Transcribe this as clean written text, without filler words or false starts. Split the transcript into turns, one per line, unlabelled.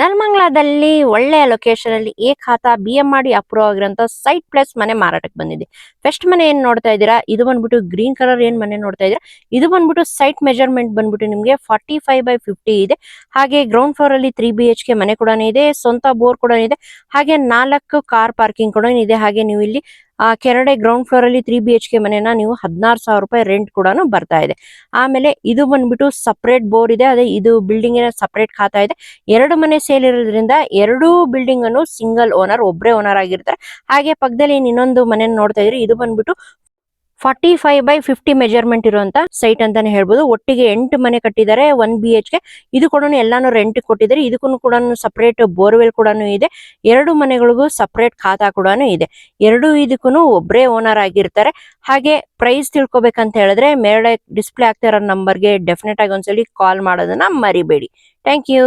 ನೆಲಮಂಗಲದಲ್ಲಿ ಒಳ್ಳೆಯ ಲೊಕೇಶನ್ ಅಲ್ಲಿ ಖಾತಾ BMRD ಅಪ್ರೂವ್ ಆಗಿರೋಂಥ ಸೈಟ್ ಪ್ಲಸ್ ಮನೆ ಮಾರಾಟಕ್ಕೆ ಬಂದಿದೆ. ಫಸ್ಟ್ ಮನೆ ಏನ್ ನೋಡ್ತಾ ಇದ್ದೀರಾ, ಇದು ಬಂದ್ಬಿಟ್ಟು ಗ್ರೀನ್ ಕಲರ್ ಏನ್ ಮನೆ ನೋಡ್ತಾ ಇದ್ದೀರಾ, ಇದು ಬಂದ್ಬಿಟ್ಟು ಸೈಟ್ ಮೆಜರ್ಮೆಂಟ್ ಬಂದ್ಬಿಟ್ಟು ನಿಮಗೆ 45/50 ಇದೆ. ಹಾಗೆ ಗ್ರೌಂಡ್ ಫ್ಲೋರ್ ಅಲ್ಲಿ 3 BHK ಮನೆ ಕೂಡ ಇದೆ, ಸ್ವಂತ ಬೋರ್ ಕೂಡ ಇದೆ, ಹಾಗೆ 4 ಕಾರ್ ಪಾರ್ಕಿಂಗ್ ಕೂಡ ಇದೆ. ಹಾಗೆ ನೀವು ಇಲ್ಲಿ ಕೆರಡೆ ಗ್ರೌಂಡ್ ಫ್ಲೋರ್ ಅಲ್ಲಿ 3 BHK ಮನೆನ ನೀವು 16,000 ರೂಪಾಯಿ ರೆಂಟ್ ಕೂಡ ಬರ್ತಾ ಇದೆ. ಆಮೇಲೆ ಇದು ಬಂದ್ಬಿಟ್ಟು ಸಪರೇಟ್ ಬೋರ್ ಇದೆ, ಅದೇ ಇದು ಬಿಲ್ಡಿಂಗ್ ಸಪರೇಟ್ ಖಾತಾ ಇದೆ. 2 ಮನೆ ಸೇಲ್ ಇರೋದ್ರಿಂದ 2 ಬಿಲ್ಡಿಂಗ್ ಅನ್ನು ಸಿಂಗಲ್ ಓನರ್, ಒಬ್ಬರೇ ಓನರ್ ಆಗಿರ್ತಾರೆ. ಹಾಗೆ ಪಕ್ಕದಲ್ಲಿ ಇನ್ನೊಂದು ಮನೆ ನೋಡ್ತಾ ಇದ್ರಿ, ಇದು ಬಂದ್ಬಿಟ್ಟು 45/50 ಮೆಜರ್ಮೆಂಟ್ ಇರುವಂತ ಸೈಟ್ ಅಂತಾನೆ ಹೇಳ್ಬೋದು. ಒಟ್ಟಿಗೆ 8 ಮನೆ ಕಟ್ಟಿದ್ದಾರೆ, 1 BHK. ಇದು ಕೂಡ ಎಲ್ಲಾನು ರೆಂಟ್ ಕೊಟ್ಟಿದ್ದಾರೆ. ಇದಕ್ಕೂ ಕೂಡ ಸಪರೇಟ್ ಬೋರ್ವೆಲ್ ಕೂಡ ಇದೆ. 2 ಮನೆಗಳಿಗೂ ಸಪರೇಟ್ ಖಾತಾ ಕೂಡ ಇದೆ. 2 ಇದಕ್ಕೂ ಒಬ್ಬರೇ ಓನರ್ ಆಗಿರ್ತಾರೆ. ಹಾಗೆ ಪ್ರೈಸ್ ತಿಳ್ಕೊಬೇಕಂತ ಹೇಳಿದ್ರೆ ಮೇಲೆ ಡಿಸ್ಪ್ಲೇ ಆಗ್ತಾ ಇರೋ ನಂಬರ್ಗೆ ಡೆಫಿನೆಟ್ ಆಗಿ ಒಂದ್ಸಲಿ ಕಾಲ್ ಮಾಡೋದನ್ನ ಮರಿಬೇಡಿ. Thank you.